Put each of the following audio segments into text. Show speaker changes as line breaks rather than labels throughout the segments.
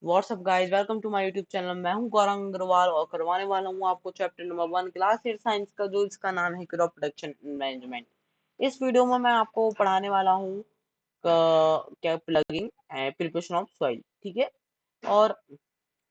WhatsApp guys, welcome to my YouTube channel. मैं हूं गौरव अग्रवाल और करवाने वाला हूं आपको चैप्टर नंबर 1 क्लास 8 साइंस का, जो इसका नाम है क्रॉप प्रोडक्शन मैनेजमेंट। इस वीडियो में मैं आपको पढ़ाने वाला हूं क्या प्लगिंग प्रिपरेशन ऑफ सॉइल, ठीक है। और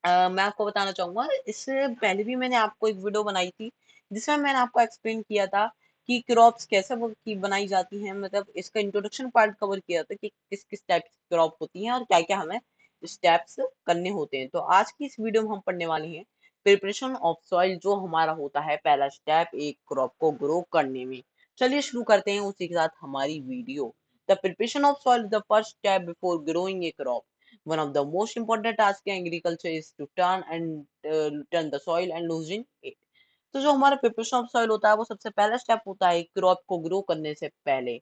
मैं आपको बताना चाहूंगा, इससे पहले भी मैंने आपको एक वीडियो बनाई थी जिसमें मैंने आपको एक्सप्लेन किया था कि क्रॉप्स कैसे की बनाई जाती हैं, मतलब इसका इंट्रोडक्शन पार्ट कवर किया था कि किस किस टाइप की क्रॉप होती हैं और क्या क्या हमें स्टेप्स करने होते हैं। तो आज की इस वीडियो में हम पढ़ने वाले हैं प्रिपरेशन ऑफ सॉइल, जो हमारा होता है पहला स्टेप एक क्रॉप को ग्रो करने में। चलिए शुरू करते हैं उसी के साथ हमारी video. The preparation of soil is the first step before growing A crop. One of the most important tasks in agriculture is to turn the soil and loosen it. तो जो हमारा प्रिपरेशन ऑफ सॉइल होता है वो सबसे पहला step होता है क्रॉप को ग्रो करने से पहले।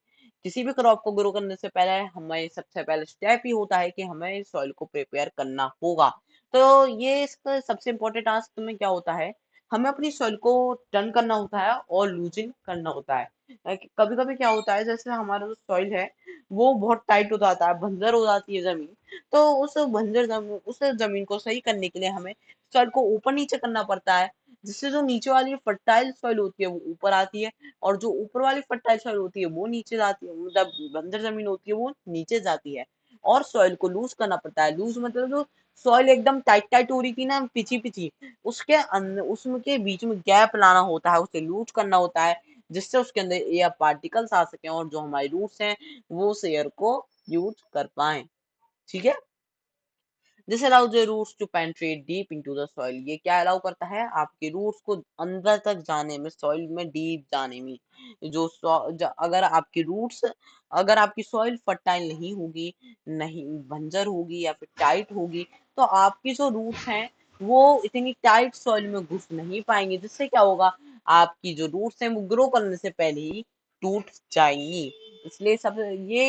किसी भी क्रॉप को ग्रो करने से पहले हमें सबसे पहले स्टेप ही होता है कि हमें सॉइल को प्रिपेयर करना होगा। तो ये इसका सबसे इम्पोर्टेंट टास्क में क्या होता है, हमें अपनी सॉइल को टर्न करना होता है और लूजिंग करना होता है। कभी कभी क्या होता है, जैसे हमारा जो सॉइल है वो बहुत टाइट हो जाता है, बंजर हो जाती है जमीन। तो उस जमीन को सही करने के लिए हमें सॉइल को ऊपर नीचे करना पड़ता है, जिससे जो नीचे वाली फर्टाइल सॉइल होती है वो ऊपर आती है और जो ऊपर वाली फर्टाइल सॉइल होती है वो नीचे जाती है, मतलब बंजर जमीन होती है वो नीचे जाती है। और सॉइल को लूज करना पड़ता है। लूज मतलब जो सॉइल एकदम टाइट टाइट हो रही थी ना, पिची पिची, उसके अंदर उसके बीच में गैप लाना होता है, उसे लूज करना होता है, जिससे उसके अंदर एयर पार्टिकल्स आ सके और जो हमारे रूट्स हैं वो उस एयर को यूज कर पाए, ठीक है। This allow the roots to penetrate deep into the soil. ये क्या अलाउ करता है, आपके रूट्स को अंदर तक जाने में, सॉइल में डीप जाने में। अगर आपकी सॉइल फर्टाइल नहीं होगी, नहीं बंजर होगी या फिर टाइट होगी, तो आपकी जो रूट्स हैं वो इतनी टाइट सॉइल में घुस नहीं पाएंगे, जिससे क्या होगा, आपकी जो रूट्स हैं वो ग्रो करने से पहले ही टूट जाएंगी। इसलिए सब ये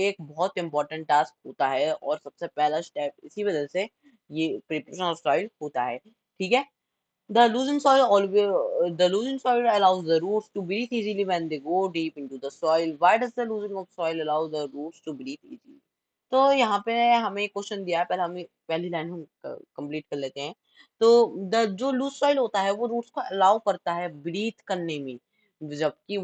एक बहुत इंपॉर्टेंट टास्क होता है और सबसे पहला स्टेप इसी वजह से ये प्रिपरेशन ऑफ सॉइल होता है, ठीक है। The loosened soil allows the roots to breathe easily when they go deep into the soil. Why does the loosening of soil allow the roots to breathe easily? तो यहाँ पे हमें question दिया है, पहले हम पहली लाइन हम कंप्लीट कर लेते हैं। तो जो लूज सॉइल होता है वो रूट्स को अलाउ करता है ब्रीथ करने में, जबकि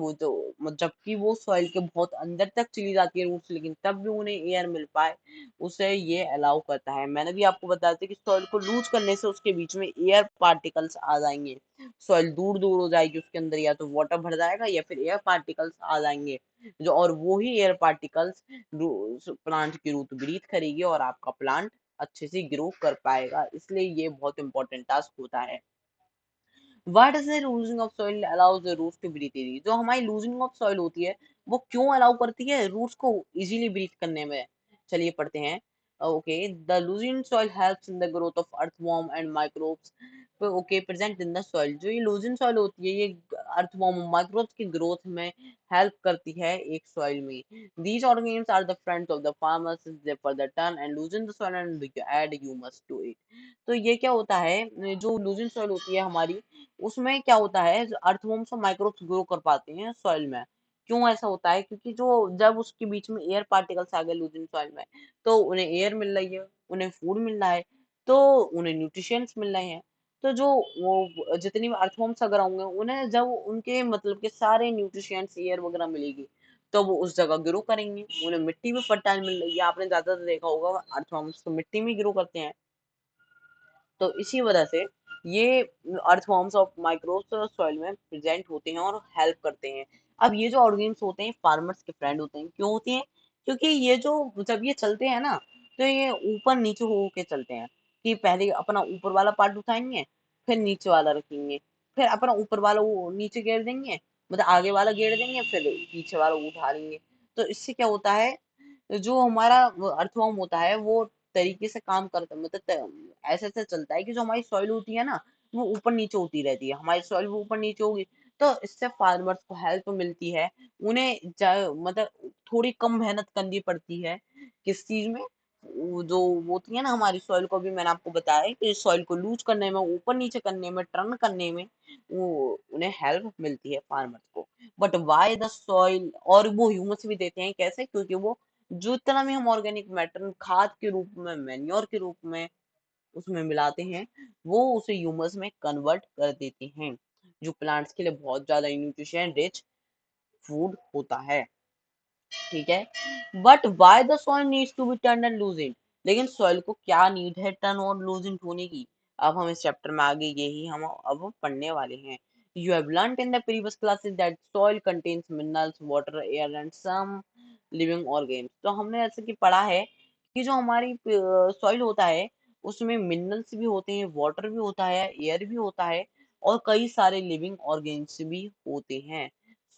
वो सॉइल के बहुत अंदर तक चली जाती है रूट्स, लेकिन तब भी उन्हें एयर मिल पाए, उसे ये अलाउ करता है। मैंने भी आपको बताया था कि सॉइल को लूज करने से उसके बीच में एयर पार्टिकल्स आ जाएंगे, सॉइल दूर दूर हो जाएगी, उसके अंदर या तो वाटर भर जाएगा या फिर एयर पार्टिकल्स आ जाएंगे, जो और वो ही एयर पार्टिकल्स प्लांट की रूट ब्रीथ करेगी और आपका प्लांट अच्छे से ग्रो कर पाएगा। इसलिए ये बहुत इंपॉर्टेंट टास्क होता है। Why does the losing of soil allows the roots to breathe easily? जो हमारी losing of soil होती है वो क्यों अलाउ करती है रूट्स को इजीली ब्रीथ करने में? चलिए पढ़ते हैं। Okay, the losing soil helps in the growth of earthworm and microbes. Okay, present in the soil. जो ये लूजिंग सॉइल होती है ये अर्थवॉर्म और माइक्रोब्स की ग्रोथ में हेल्प करती है एक सॉइल में। These organisms are the friends of the farmers, they further turn and loosen the soil and add humus to it. तो ये क्या होता है, जो लूजिंग सॉइल होती है हमारी, उसमें क्या होता है, अर्थवर्म्स और माइक्रोब्स ग्रो कर पाते हैं सॉइल में। क्यों ऐसा होता है, क्योंकि जो जब उसके बीच में एयर पार्टिकल्स आ गए लूजिंग सॉइल में, तो उन्हें एयर मिल रही है, उन्हें फूड मिल रहा है, तो उन्हें न्यूट्रिशंस मिल रहे हैं। तो जो वो जितनी भी अर्थवर्म्स अगर होंगे, उन्हें जब उनके मतलब के सारे न्यूट्रिशंस एयर वगैरह मिलेगी, तो वो उस जगह ग्रो करेंगे। उन्हें मिट्टी में फर्टाइल मिल रही है, आपने ज्यादातर देखा होगा अर्थवर्म्स तो मिट्टी में ग्रो करते हैं। तो इसी वजह से ये अर्थवॉर्म्स ऑफ माइक्रोब्स सॉइल में प्रेजेंट होते हैं और हेल्प करते हैं। अब ये जो ऑर्गेनिम्स होते हैं फार्मर्स के फ्रेंड होते हैं। क्यों होते हैं? क्योंकि ये जो जब ये चलते हैं ना, तो ये ऊपर नीचे हो के चलते हैं, कि पहले अपना ऊपर वाला पार्ट उठाएंगे, फिर नीचे वाला रखेंगे, फिर अपना ऊपर वाला वो नीचे गेर देंगे, मतलब आगे वाला गेर देंगे, फिर पीछे वाला उठा लेंगे। तो इससे क्या होता है, जो हमारा अर्थवर्म होता है वो तरीके से काम करता है, मतलब ऐसे ऐसे चलता है कि जो हमारी सॉइल होती है ना वो ऊपर नीचे होती रहती है। हमारी सॉइल भी ऊपर नीचे होगी, तो इससे फार्मर्स को हेल्प मिलती है। उन्हें मतलब थोड़ी कम मेहनत करनी पड़ती है किस चीज में, जो वो होती है ना हमारी सॉइल को, भी मैंने आपको बताया है कि सॉइल को लूज करने में, ऊपर नीचे करने में, टर्न करने में वो उन्हें हेल्प मिलती है फार्मर्स को। बट वाई द सॉइल, और वो ह्यूमस भी देते हैं, कैसे? क्योंकि वो जो इतना भी हम ऑर्गेनिक मैटर खाद के रूप में, मैन्योर के रूप में उसमें मिलाते हैं, वो उसे ह्यूमस में कन्वर्ट कर देते हैं, जो प्लांट्स के लिए बहुत ज्यादा न्यूट्रिशन रिच फूड होता है। ठीक है, but why the soil needs to be turn and loose it, लेकिन सॉइल को क्या नीड है टर्न और लूज इट होने की? अब हम इस चैप्टर में आगे यही हम अब पढ़ने वाले हैं। You have learned in the previous classes that soil contains minerals, water, air and some living organs. तो हमने ऐसे कि पढ़ा है कि जो हमारी सॉइल होता है उसमें मिनरल्स भी होते हैं, वाटर भी होता है, एयर भी होता है, और कई सारे लिविंग ऑर्गेन्स भी होते हैं।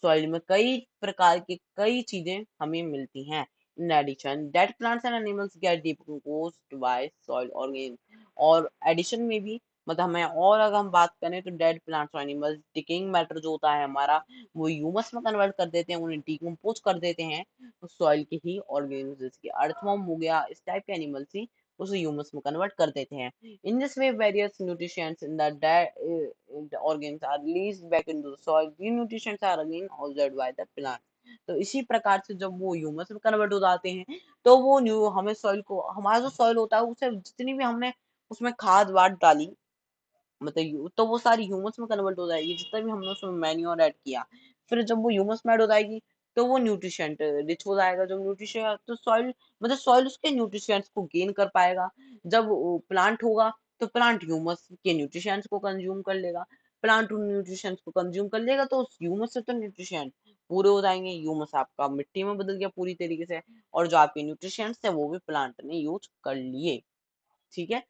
सॉइल में कई प्रकार की कई चीजें हमें मिलती हैं। In addition that plants and animals get decomposed by soil organ, और एडिशन में भी मतलब हमें, और अगर हम बात करें तो डेड प्लांट्स और एनिमल्स डिकेइंग मैटर जो होता है हमारा, वो ह्यूमस में कन्वर्ट कर देते हैं, उन्हें डिकम्पोज कर देते हैं सॉइल के ही ऑर्गेन्स, जैसे कि अर्थवर्म हो गया, इस टाइप के एनिमल्स ही उसे ह्यूमस में कन्वर्ट कर देते हैं। In this way, various nutrients in the organs are released back into the soil. These nutrients are again absorbed by the plant. तो इसी प्रकार से जब वो ह्यूमस में कन्वर्ट हो जाते हैं, तो वो न्यू हमें सॉइल को, हमारा जो सॉइल होता है उसे जितनी भी हमने उसमें खाद वाद डाली, मतलब तो वो सारी ह्यूमस में कन्वर्ट हो जाएगी, जितना भी हमने उसमें मैन्योर ऐड किया। फिर जब वो ह्यूमस में ऐड हो जाएगी तो वो न्यूट्रिशेंट रिच हो जाएगा, जब न्यूट्रिशन तो सॉइल, मतलब सॉइल उसके न्यूट्रिशेंट्स को गेन कर पाएगा। जब प्लांट होगा तो प्लांट ह्यूमस के न्यूट्रिशेंट्स को कंज्यूम कर लेगा, प्लांट उन न्यूट्रिशेंट्स को कंज्यूम कर लेगा तो उस ह्यूमस से तो न्यूट्रिशेंट पूरे हो जाएंगे, ह्यूमस आपका मिट्टी में बदल गया पूरी तरीके से, और जो आपके न्यूट्रिशेंट्स है वो भी प्लांट ने यूज कर लिए। ठीक है,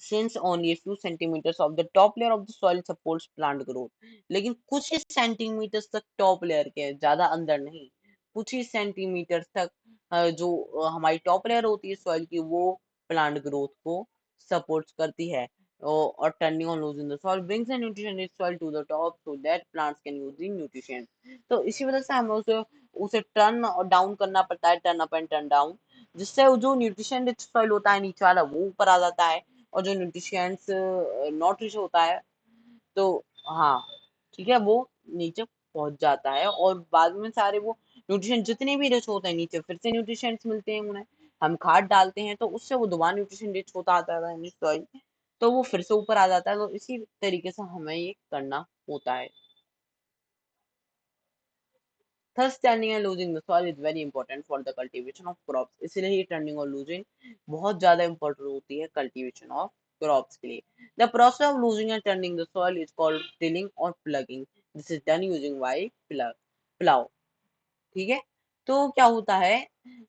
since only a few centimeters of the top layer of the soil supports plant growth, लेकिन कुछ ही सेंटीमीटर्स तक टॉप लेयर के, ज्यादा अंदर नहीं, कुछ ही सेंटीमीटर तक जो हमारी टॉप लेयर होती है सॉइल की, वो प्लांट ग्रोथ को सपोर्ट करती है। और turning on losing the soil brings the nutrition rich soil to the top so that plants can use the nutrition। तो इसी वजह से हमें उसे उसे टर्न और डाउन करना पड़ता है, turn up and turn down, जिससे जो न्यूट्रिशन रिच सॉइल होता है नीचे वाला वो ऊपर आ जाता है, और जो न्यूट्रिशंस नॉट रिच होता है तो, हाँ, ठीक है, वो नीचे पहुंच जाता है, और बाद में सारे वो न्यूट्रिशन जितने भी रिच होते हैं नीचे फिर से न्यूट्रिशंस मिलते हैं उन्हें, हम खाद डालते हैं तो उससे वो दोबारा न्यूट्रिशन रिच होता आता है सॉइल, तो वो फिर से ऊपर आ जाता है। तो इसी तरीके से हमें ये करना होता है। Thus, turning and losing the soil is very important for the cultivation of crops। इसलिए ही turning और losing बहुत ज़्यादा important होती है cultivation of crops के लिए। The process of losing and turning the soil is called tilling or plugging। This is done using white plow। ठीक है, तो क्या होता है,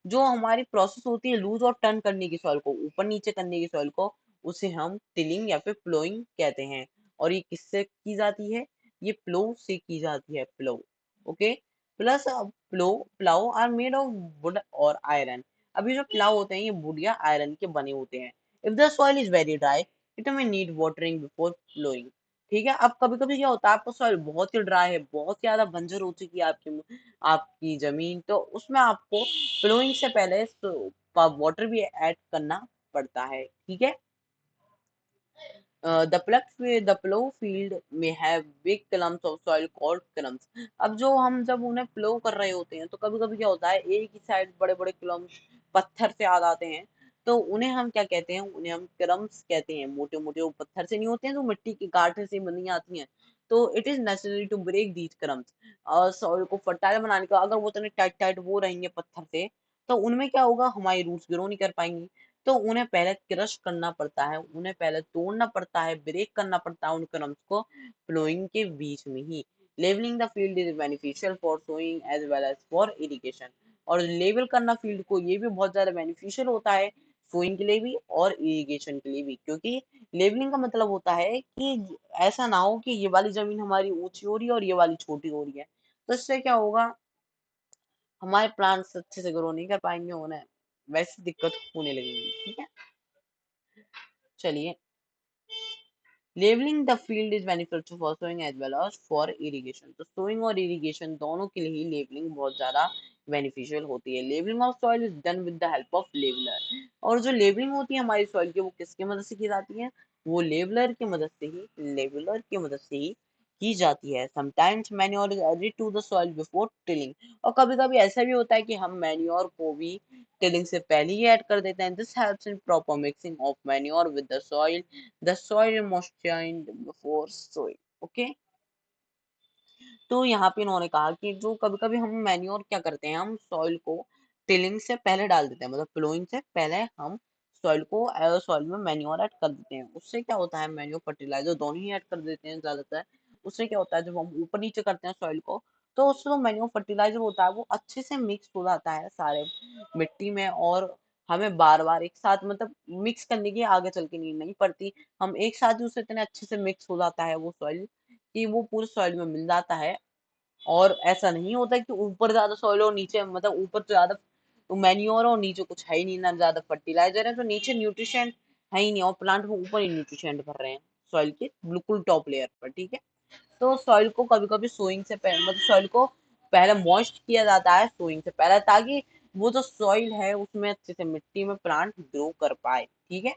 जो हमारी प्रोसेस होती है लूज और टर्न करने की, सॉइल को ऊपर नीचे करने की सॉइल को, उसे हम टिलिंग या फिर प्लोइंग कहते हैं। और ये किससे की जाती है? ये प्लो से की जाती है, plough. Okay, plus plough plough are made of wood और आयरन। अभी जो प्लाउ होते हैं ये वुड या आयरन के बने होते हैं। If the soil is very dry it may need watering before ploughing. ठीक है, अब कभी कभी क्या होता है, आपका सॉइल बहुत ही ड्राई है, बहुत ज्यादा बंजर हो चुकी है आपकी जमीन, तो उसमें आपको प्लोइंग से पहले वाटर भी ऐड करना पड़ता है। ठीक है, the plow field may have big clumps of soil called crumbs। अब जो हम जब उन्हें प्लो कर रहे होते हैं तो कभी कभी क्या होता है, एक ही साइड बड़े बड़े clumps पत्थर से आ जाते हैं, तो उन्हें हम क्या कहते हैं, उन्हें हम क्रम्स कहते हैं। मोटे मोटे वो पत्थर से नहीं होते हैं, जो मिट्टी के गांठे से बनी आती हैं। तो it is necessary to break these crumbs, और सॉइल को फर्टाइल बनाने का, अगर वो इतने टाइट टाइट वो रहेंगे पत्थर से, तो उनमें क्या होगा, हमारी रूट्स ग्रो नहीं कर पाएंगी। तो उन्हें पहले क्रश करना पड़ता है, उन्हें पहले तोड़ना पड़ता है, ब्रेक करना पड़ता है उन क्रम्स को प्लोइंग के बीच में ही। Levelling the field is beneficial for sowing as well as for irrigation. और लेवल करना फील्ड को ये भी बहुत ज्यादा बेनिफिशियल होता है, सोइंग के लिए भी और इरिगेशन के लिए भी, क्योंकि लेवलिंग का मतलब होता है कि ऐसा ना हो कि ये वाली जमीन हमारी ऊंची हो रही है और ये वाली छोटी हो रही है, तो इससे क्या होगा, हमारे प्लांट्स अच्छे से ग्रो नहीं कर पाएंगे, उन्हें वैसी दिक्कत होने लगेगी। ठीक है, चलिए, levelling the field is beneficial for sowing as well as for irrigation. तो सोइंग और इरिगेशन दोनों के लिए ही लेवलिंग बहुत ज्यादा बेनिफिशियल होती है। Levelling of soil is done with the help of leveller. और जो लेवलिंग होती है हमारी सॉइल की, वो किसकी मदद से की जाती है? वो लेवलर की मदद से ही, लेवलर की मदद से ही की जाती है। Sometimes manure is added to the soil before tilling, और कभी कभी ऐसा भी होता है कि हम मैन्योर को भी टिलिंग से पहले ही ऐड कर देते हैं। This helps in proper mixing of manure with the soil moisturised before sowing. Okay, तो यहाँ पे इन्होंने कहा कि जो कभी कभी हम मैन्योर क्या करते हैं, हम सॉइल को टिलिंग से पहले डाल देते हैं, मतलब प्लोइंग से पहले हम सॉइल में मैन्योर ऐड कर देते हैं। उससे क्या होता है, मैन्योर फर्टिलाइजर दोनों ही ऐड कर देते हैं ज्यादातर। उससे क्या होता है, जब हम ऊपर नीचे करते हैं सॉइल को, तो उससे जो मैन्योर फर्टिलाइजर होता है वो अच्छे से मिक्स हो जाता है सारे मिट्टी में, और हमें बार बार एक साथ मतलब मिक्स करने की आगे चल के नीड नहीं पड़ती। हम एक साथ ही उससे इतने अच्छे से मिक्स हो जाता है वो सॉइल कि वो पूरे सॉइल में मिल जाता है। और ऐसा नहीं होता कि ऊपर ज्यादा सॉइल और नीचे, मतलब ऊपर तो ज्यादा मैन्योर और नीचे कुछ है ही नहीं, ना ज्यादा फर्टिलाइजर है तो नीचे न्यूट्रिशन है ही नहीं, और प्लांट में ऊपर ही न्यूट्रिशन भर रहे हैं सॉइल के बिल्कुल टॉप लेयर पर। ठीक है, तो सॉइल को कभी कभी सोइंग से पहले, मतलब सॉइल को पहले मॉइस्ट किया जाता है सोइंग से पहले, ताकि वो जो सॉइल है उसमें अच्छे से मिट्टी में प्लांट ग्रो कर पाए। ठीक है,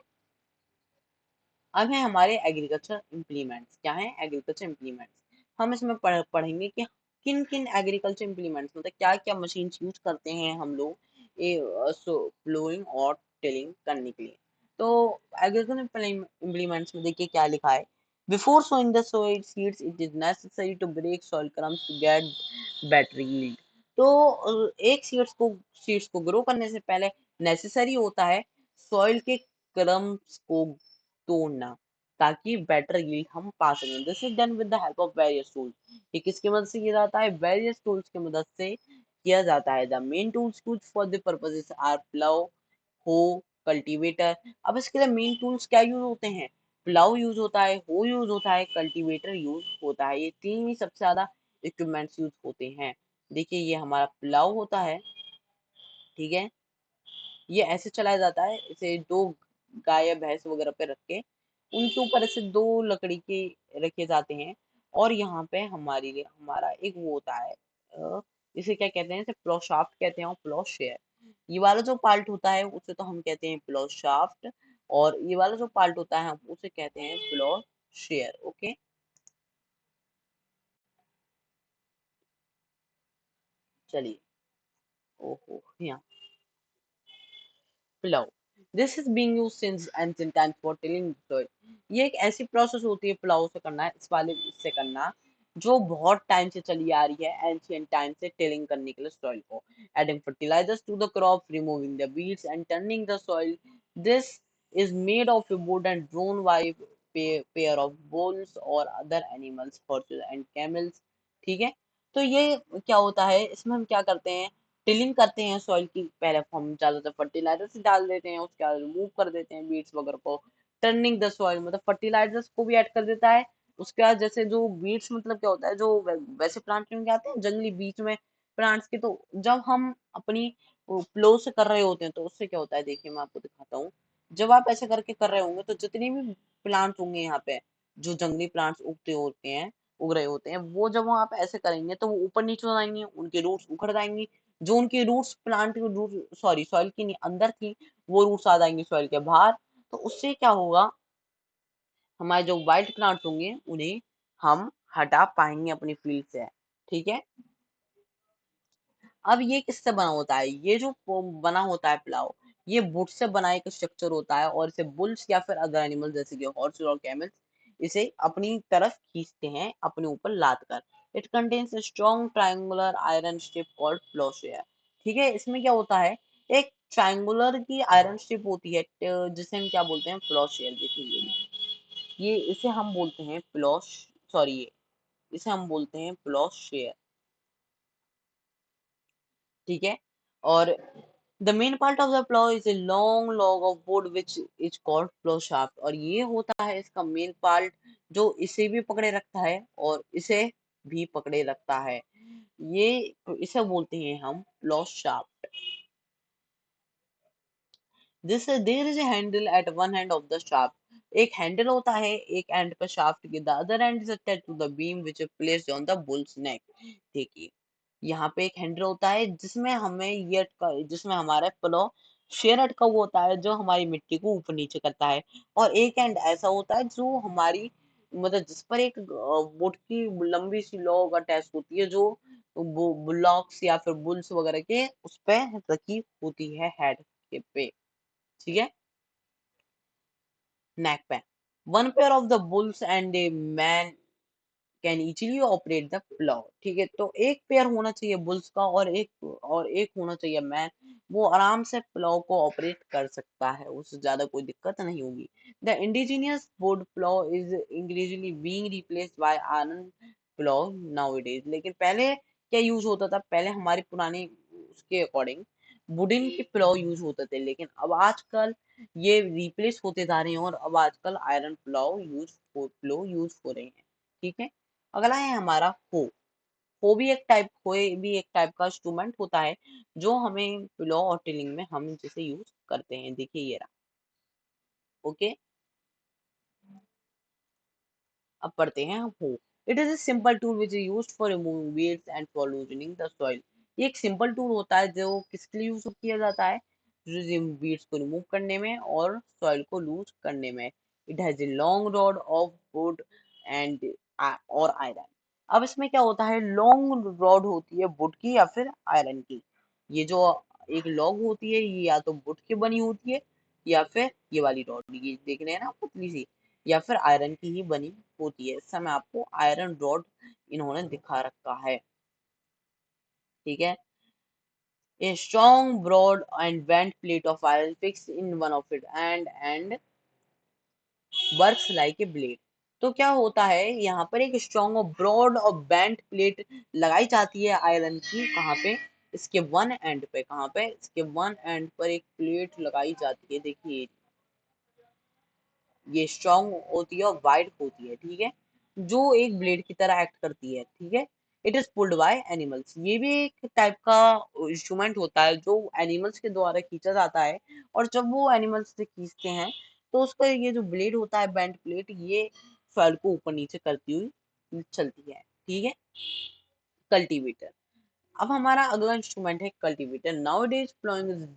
अब है हमारे एग्रीकल्चर इम्प्लीमेंट्स। क्या है एग्रीकल्चर इम्प्लीमेंट्स, हम इसमें पढ़ेंगे कि किन किन एग्रीकल्चर इम्प्लीमेंट्स, मतलब क्या क्या मशीन यूज करते हैं हम लोग प्लोइंग और टिलिंग करने के लिए। तो एग्रीकल्चर इम्प्लीमेंट्स में देखिए क्या लिखा है, before sowing the soil seeds it is necessary to break soil crumbs to get better yield. तो एक सीड्स को ग्रो करने से पहले नेसेसरी होता है सॉइल के क्रम्स को तोड़ना, ताकि बेटर यील्ड हम पा सकें। This is done with the help of various tools. ये किसकी मदद से किया जाता है, वेरियस टूल्स की मदद से किया जाता है। The main tools used for the purposes are plough, hoe, cultivator. अब इसके लिए मेन टूल्स क्या यूज होते हैं, प्लाउ यूज होता है, हो यूज होता है, कल्टीवेटर यूज होता है। ये तीन ही सबसे ज्यादा इक्विपमेंट्स यूज होते हैं। देखिए ये हमारा प्लाउ होता है, ठीक है, ये ऐसे चलाया जाता है, इसे दो गाय या भैंस वगैरह पे रख के उनके ऊपर ऐसे दो लकड़ी के रखे जाते हैं, और यहाँ पे हमारा एक वो होता है, इसे क्या कहते हैं, इसे प्लो शाफ्ट कहते हैं और प्लो शेयर। ये वाला जो पार्ट होता है उसे तो हम कहते हैं प्लो शाफ्ट, और ये वाला जो पार्ट होता है हम उसे कहते हैं प्लो शेयर। ओके, चलिए, ओहो यहाँ plough, this is being used since ancient times for tilling soil. ये एक ऐसी प्रोसेस होती है प्लाउ से करना, इस वाले से करना, जो बहुत टाइम से चली आ रही है, एंशिएंट टाइम से टिलिंग करने के लिए सॉइल को, adding fertilisers to the crop, removing the weeds and turning the soil. This is made of wood and drawn by pair of bulls और other animals, horses and camels। ठीक है, तो ये क्या होता है, इसमें हम क्या करते हैं, टिलिंग करते हैं सॉइल की, पहले हम ज्यादातर फर्टिलाइजर से डाल देते हैं, उसके बाद रिमूव कर देते हैं बीड्स वगैरह को। टर्निंग द सॉइल मतलब फर्टिलाइजर्स को भी ऐड कर देता है। उसके बाद जैसे जो बीड्स मतलब क्या होता है, जो वैसे प्लांट में आते हैं जंगली बीच में प्लांट्स के, तो जब हम अपनी प्लो से कर रहे होते हैं तो उससे क्या होता है, देखिए मैं आपको दिखाता हूँ। जब आप ऐसे करके कर रहे होंगे तो जितने भी प्लांट होंगे यहाँ पे, जो जंगली प्लांट्स उगते होते हैं, उग रहे होते हैं, वो जब आप ऐसे करेंगे तो वो ऊपर नीचे हो जाएंगे, उनके रूट्स उखड़ जाएंगी। जो उनकी रूट्स प्लांट की रूट, सॉरी सॉइल की अंदर थी, वो रूट्स आ जाएंगी सॉइल के बाहर। तो उससे क्या होगा, हमारे जो वाइल्ड प्लांट्स होंगे उन्हें हम हटा पाएंगे अपनी फील्ड से। ठीक है, अब ये किससे बना होता है, ये जो बना होता है प्लाव, ये वुड से बना एक स्ट्रक्चर होता है, और इसे बुल्स या फिर अदर एनिमल जैसे कि हॉर्सेस और कैमल्स इसे अपनी तरफ खींचते हैं अपने ऊपर लाद कर। It contains strong triangular iron strip called ploughshare. ठीक है, इसमें क्या होता है, एक ट्रायंगुलर की आयरन स्ट्रिप होती है, जिसे हम क्या बोलते हैं, प्लोशेयर। देखिए ये इसे हम बोलते हैं प्लोश, सॉरी इसे हम बोलते हैं प्लोशेयर। ठीक है, और the main part of the plough is a long log of would which is called plough shaft, और ये होता है इसका मेन पार्ट, जो इसे भी पकड़े रखता है और इसे भी पकड़े रखता है। ये इसे बोलते हैं हम plough shaft. This there is a handle at one end of the shaft, एक हैंडल होता है एक एंड पर शाफ्ट के, the other end is attached to the beam which is placed on the bull's neck. देखिए यहाँ पे एक हैंडल होता है जिसमें हमें जिसमें हमारा प्लो शेयर अटका हुआ होता है, जो हमारी मिट्टी को ऊपर नीचे करता है, और एक एंड ऐसा होता है जो हमारी मतलब जिस पर एक वुड की लंबी सी लॉग अटैच होती है, जो बुलॉक्स या फिर बुल्स वगैरह के उस पे रखी होती है हेड के पे, ठीक है, नेक पे। One pair of the bulls and a man can easily operate the plough, ठीक है। तो एक पेयर होना चाहिए बुल्स का और एक होना चाहिए मैन, वो आराम से प्लाउ को ऑपरेट कर सकता है, उससे ज्यादा कोई दिक्कत नहीं होगी। The indigenous would plough is increasingly being replaced by iron plough nowadays. लेकिन पहले क्या यूज होता था, पहले हमारी पुरानी उसके अकॉर्डिंग वुडन के प्लाउ यूज होते थे, लेकिन अब आजकल ये रिप्लेस होते जा रहे हैं और अब आजकल आयरन प्लाउ यूज हो रहे हैं, ठीक है। अगला है हमारा हो भी एक टाइप का इंस्ट्रूमेंट होता है, जो हमें पिलो और टिलिंग में हम जिसे यूज करते हैं, देखिए ये रहा। ओके, अब पढ़ते हैं हम हो। It is a simple tool which is used for removing weeds and for loosening the soil. ये एक सिंपल टूल होता है जो किसके लिए यूज किया जाता है, weeds को रिमूव करने में और सॉइल को लूज करने में। It has a long rod of wood and और आयरन। अब इसमें क्या होता है, लॉन्ग रॉड होती है वुड की या फिर आयरन की। ये जो एक लॉग होती है, ये या तो वुड की बनी होती है या फिर ये वाली रॉड, ये देख रहे हैं ना पतली सी, या फिर आयरन की ही बनी होती है। इस समय आपको आयरन रॉड इन्होंने दिखा रखा है, ठीक है। A strong, broad, and bent plate of iron fixed in one of it and works like a blade। तो क्या होता है, यहाँ पर एक स्ट्रॉन्ग और ब्रॉड और बेंट प्लेट लगाई जाती है आयरन की, कहाँ पे, इसके वन एंड पे, कहाँ पे, इसके वन एंड पर एक प्लेट लगाई जाती है, देखिए ये स्ट्रॉन्ग होती है और वाइड होती है, ठीक है, जो एक ब्लेड की तरह एक्ट करती है, ठीक है। It is pulled by animals. ये भी एक टाइप का इंस्ट्रूमेंट होता है जो एनिमल्स के द्वारा खींचा जाता है, और जब वो एनिमल्स से खींचते हैं तो उसका ये जो ब्लेड होता है, बेंट प्लेट, ये सॉइल को ऊपर नीचे करती हुई चलती है, ठीक है। कल्टीवेटर। अब हमारा अगला इंस्ट्रूमेंट है cultivator. Nowadays ploughing is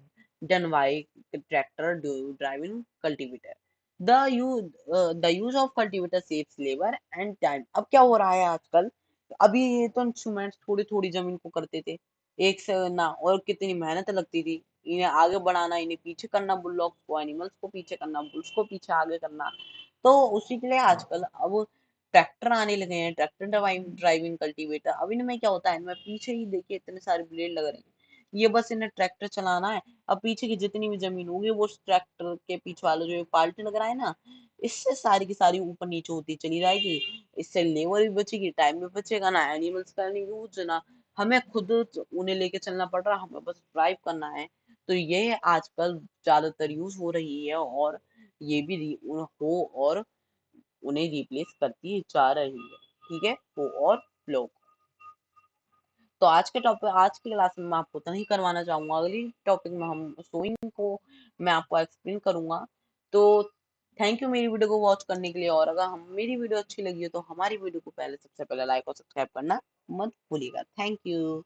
done by tractor driving cultivator. The use of cultivator saves labour and time. अब क्या हो रहा है आजकल, अभी ये तो इंस्ट्रूमेंट थोड़ी थोड़ी जमीन को करते थे एक से ना, और कितनी मेहनत लगती थी इन्हें आगे बढ़ाना, इन्हें पीछे करना, बुलॉक्स को, एनिमल्स को पीछे करना, बुल्स को पीछे आगे करना। तो उसी के लिए आजकल अब ट्रैक्टर आने लगे हैं, ट्रैक्टर ड्राइविंग कल्टीवेटर। अब इनमें क्या होता है, इनमें पीछे ही देखिए इतने सारे ब्लेड लग रहे हैं, ये बस इन्हें ट्रैक्टर चलाना है। अब पीछे की जितनी भी जमीन होगी वो उस ट्रैक्टर के पीछे वाला जो पार्टी लग रहा है ना, इससे सारी की सारी ऊपर नीचे होती चली जाएगी। इससे लेबर भी बचेगी, टाइम भी बचेगा, ना एनिमल्स का नहीं यूज, ना हमें खुद उन्हें लेके चलना पड़ रहा, हमें बस ड्राइव करना है। तो ये आजकल ज्यादातर यूज हो रही है, और ये भी हो और उन्हें रिप्लेस करती जा रही है, ठीक है, वो और फ्लो। तो आज के क्लास में मैं आपको उतना ही करवाना चाहूंगा। अगली टॉपिक में हम सोइंग को मैं आपको एक्सप्लेन करूंगा। तो थैंक यू मेरी वीडियो को वॉच करने के लिए, और अगर हम मेरी वीडियो अच्छी लगी हो तो हमारी वीडियो को पहले सबसे पहले लाइक और सब्सक्राइब करना मत भूलिएगा। Thank you.